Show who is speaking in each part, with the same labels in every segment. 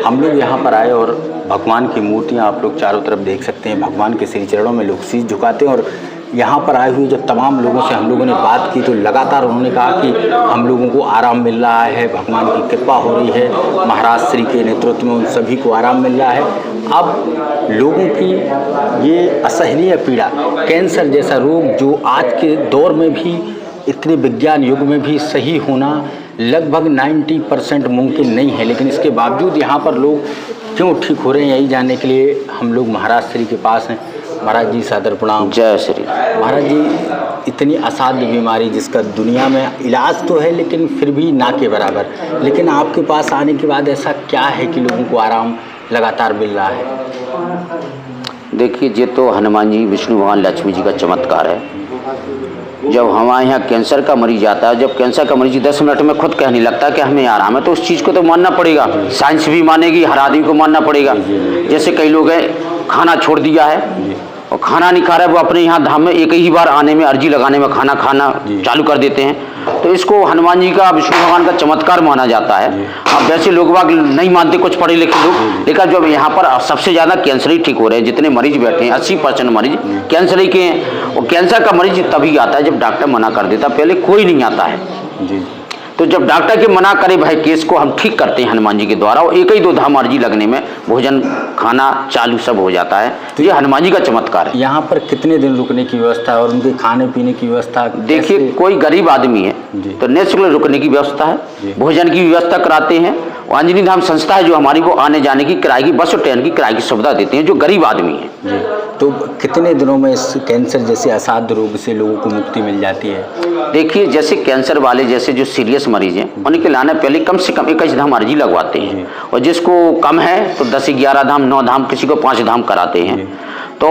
Speaker 1: हम लोग यहाँ पर आए और भगवान की मूर्तियाँ आप लोग चारों तरफ देख सकते हैं। भगवान के श्री चरणों में लोग शीश झुकाते हैं और यहाँ पर आए हुए जब तमाम लोगों से हम लोगों ने बात की तो लगातार उन्होंने कहा कि हम लोगों को आराम मिल रहा है, भगवान की कृपा हो रही है, महाराज श्री के नेतृत्व में उन सभी को आराम मिल रहा है। अब लोगों की ये असहनीय पीड़ा, कैंसर जैसा रोग जो आज के दौर में भी, इतने विज्ञान युग में भी सही होना लगभग 90% मुमकिन नहीं है, लेकिन इसके बावजूद यहाँ पर लोग क्यों ठीक हो रहे हैं, यही जानने के लिए हम लोग महाराज श्री के पास हैं। महाराज जी सादर प्रणाम।
Speaker 2: जय श्री।
Speaker 1: महाराज जी, इतनी असाध्य बीमारी जिसका दुनिया में इलाज तो है लेकिन फिर भी ना के बराबर, लेकिन आपके पास आने के बाद ऐसा क्या है कि लोगों को आराम लगातार मिल रहा है?
Speaker 2: देखिए, ये तो हनुमान जी, विष्णु भगवान, लक्ष्मी जी का चमत्कार है। जब हमारे यहाँ कैंसर का मरीज आता है, जब कैंसर का मरीज 10 मिनट में खुद कहने लगता है कि हमें आराम है, तो उस चीज़ को तो मानना पड़ेगा। साइंस भी मानेगी, हर आदमी को मानना पड़ेगा। जैसे कई लोग हैं, खाना छोड़ दिया है और खाना नहीं खा रहा है, वो अपने यहाँ धाम में एक ही बार आने में, अर्जी लगाने में खाना खाना चालू कर देते हैं। तो इसको हनुमान जी का, विष्णु भगवान का चमत्कार माना जाता है। अब वैसे लोग बाग नहीं मानते, कुछ पढ़े लिखे लोग, लेकिन जब यहाँ पर सबसे ज़्यादा कैंसर ही ठीक हो रहे हैं। जितने मरीज बैठे हैं 80% मरीज कैंसर ही के हैं। और कैंसर का मरीज तभी आता है जब डॉक्टर मना कर देता, पहले कोई नहीं आता है जी। तो जब डॉक्टर के मना करे भाई केस को हम ठीक करते हैं हनुमान जी के द्वारा, और एक ही 2 धाम अर्जी लगने में भोजन खाना चालू सब हो जाता है। तो ये हनुमान जी का चमत्कार है।
Speaker 1: यहाँ पर कितने दिन रुकने की व्यवस्था है और उनके खाने पीने की व्यवस्था?
Speaker 2: देखिए, कोई गरीब आदमी है तो नेचुरल रुकने की व्यवस्था है, भोजन की व्यवस्था कराते हैं। और अंजनी धाम संस्था है जो हमारी, वो आने जाने की किराए की, बस और ट्रेन की किराए की सुविधा देते हैं जो गरीब आदमी है।
Speaker 1: तो कितने दिनों में इस कैंसर जैसे असाध्य रोग से लोगों को मुक्ति मिल जाती है?
Speaker 2: देखिए, जैसे कैंसर वाले, जैसे जो सीरियस मरीज हैं, उनके लाने पहले कम से कम 21 धाम अर्जी लगवाते हैं। और जिसको कम है तो 10-11 धाम, 9 धाम, किसी को 5 धाम कराते हैं। तो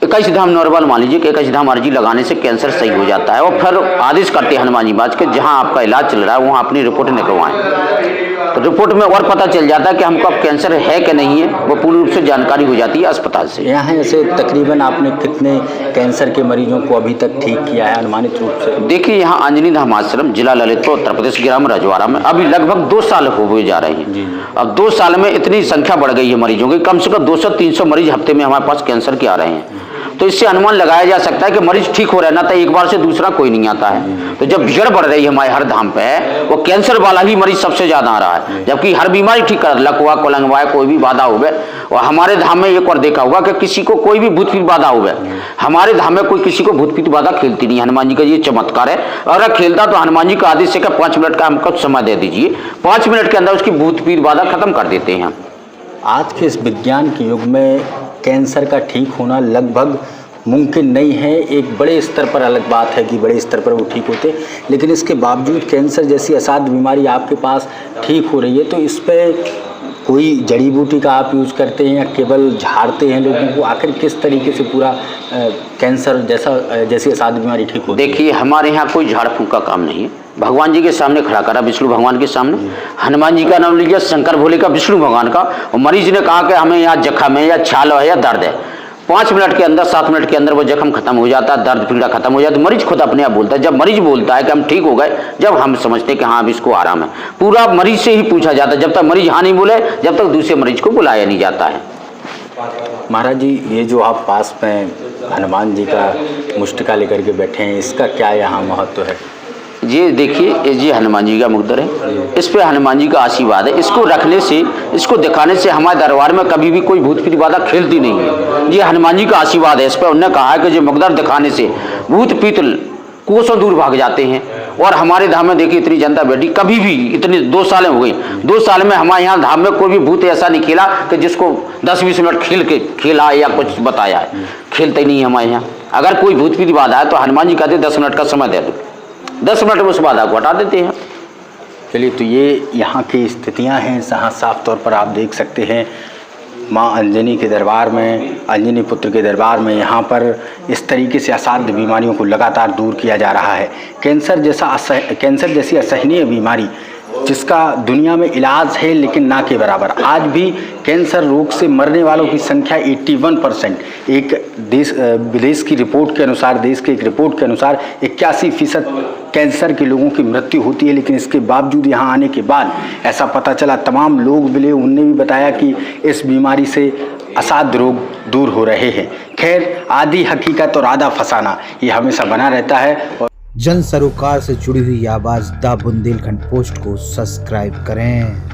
Speaker 2: 21 धाम नॉर्मल मान लीजिए कि 21 धाम अर्जी लगाने से कैंसर सही हो जाता है। और फिर आदेश करते हैं हनुमान जी बाज के जहाँ आपका इलाज चल रहा है वहाँ अपनी रिपोर्ट निकलवाएं। तो रिपोर्ट में और पता चल जाता है कि हमको अब कैंसर है कि नहीं है, वो पूर्ण रूप से जानकारी हो जाती है अस्पताल से।
Speaker 1: यहाँ ऐसे तकरीबन आपने कितने कैंसर के मरीजों को अभी तक ठीक किया है अनुमानित रूप से?
Speaker 2: देखिए, यहाँ अंजनी धाम आश्रम, जिला ललितपुर, उत्तर प्रदेश, ग्राम रजवाड़ा में अभी लगभग 2 साल हो जा रहे हैं। अब 2 साल में इतनी संख्या बढ़ गई है मरीजों की, कम से कम 200-300 मरीज हफ्ते में हमारे पास कैंसर के आ रहे हैं। तो इससे अनुमान लगाया जा सकता है कि मरीज ठीक हो रहा है ना, तो एक बार से दूसरा कोई नहीं आता है। तो जब भीड़ बढ़ रही है हमारे हर धाम पे, वो कैंसर वाला ही मरीज सबसे ज्यादा आ रहा है, जबकि हर बीमारी ठीक कर, लकवा, कोलंगवा, कोई भी बाधा हो गए। और हमारे धाम में एक और देखा होगा कि किसी को कोई भी भूत पीत बाधा हो गए, हमारे धाम में कोई किसी को भूत पीत बाधा खेलती नहीं। हनुमान जी का ये चमत्कार है। अगर खेलता तो हनुमान जी का आदेश से 5 मिनट का हमको समय दे दीजिए, 5 मिनट के अंदर उसकी भूत पीत बाधा खत्म कर देते हैं।
Speaker 1: आज के इस विज्ञान के युग में कैंसर का ठीक होना लगभग मुमकिन नहीं है। एक बड़े स्तर पर अलग बात है कि बड़े स्तर पर वो ठीक होते, लेकिन इसके बावजूद कैंसर जैसी असाध्य बीमारी आपके पास ठीक हो रही है। तो इस पर कोई जड़ी बूटी का आप यूज़ करते हैं या केवल झाड़ते हैं लोगों को? आखिर किस तरीके से पूरा कैंसर जैसी असाध्य बीमारी ठीक होती है?
Speaker 2: देखिए, हमारे यहाँ कोई झाड़ फूँक का काम नहीं है। भगवान जी के सामने खड़ा करा, विष्णु भगवान के सामने, हनुमान जी का नाम लीजिए, शंकर भोले का, विष्णु भगवान का। और मरीज ने कहा कि हमें यहाँ जख्म है या छाल है या दर्द है, 5 मिनट के अंदर, 7 मिनट के अंदर वो जख्म खत्म हो जाता है, दर्द पीड़ा खत्म हो जाता है। मरीज खुद अपने आप बोलता है। जब मरीज बोलता है कि हम ठीक हो गए, जब हम समझते हैं कि हाँ अब इसको आराम है। पूरा मरीज से ही पूछा जाता है। जब तक मरीज हाँ नहीं बोले, जब तक दूसरे मरीज को बुलाया नहीं जाता है।
Speaker 1: महाराज जी, ये जो आप पास में हनुमान जी का मुष्टिका लेकर के बैठे हैं, इसका क्या यहाँ महत्व है?
Speaker 2: ये देखिए, ये हनुमान जी का मुद्दर है, इस पे हनुमान जी का आशीर्वाद है। इसको रखने से, इसको दिखाने से हमारे दरबार में कभी भी कोई भूत पीत बाधा खेलती नहीं है। ये हनुमान जी का आशीर्वाद है इस पर। उन्होंने कहा है कि जो मुकद्दर दिखाने से भूत पीत कोसों दूर भाग जाते हैं। और हमारे धाम में देखिए इतनी जनता बैठी, कभी भी इतनी 2 सालें हो गई, 2 साल में हमारे यहाँ धाम में कोई भी भूत ऐसा नहीं खेला कि जिसको 10-20 मिनट खेला या कुछ बताया है। खेलते नहीं है हमारे यहाँ। अगर कोई भूत पीत बाधा है तो हनुमान जी कहते 10 मिनट का समय दे दो, 10 मिनट में उस बाधा को हटा देते हैं।
Speaker 1: चलिए, तो ये यहाँ की स्थितियाँ हैं। जहाँ साफ तौर पर आप देख सकते हैं माँ अंजनी के दरबार में, अंजनी पुत्र के दरबार में यहाँ पर इस तरीके से असाध्य बीमारियों को लगातार दूर किया जा रहा है। कैंसर जैसी असहनीय बीमारी जिसका दुनिया में इलाज है लेकिन ना के बराबर। आज भी कैंसर रोग से मरने वालों की संख्या 81%। एक विदेश की रिपोर्ट के अनुसार, देश की एक रिपोर्ट के अनुसार 81% कैंसर के लोगों की मृत्यु होती है, लेकिन इसके बावजूद यहाँ आने के बाद ऐसा पता चला तमाम लोग मिले, उनने भी बताया कि इस बीमारी से असाध्य रोग दूर हो रहे हैं। खैर, आधी हकीकत और आधा फसाना ये हमेशा बना रहता है। और
Speaker 3: जन सरोकार से जुड़ी हुई आवाज द बुंदेलखंड पोस्ट को सब्सक्राइब करें।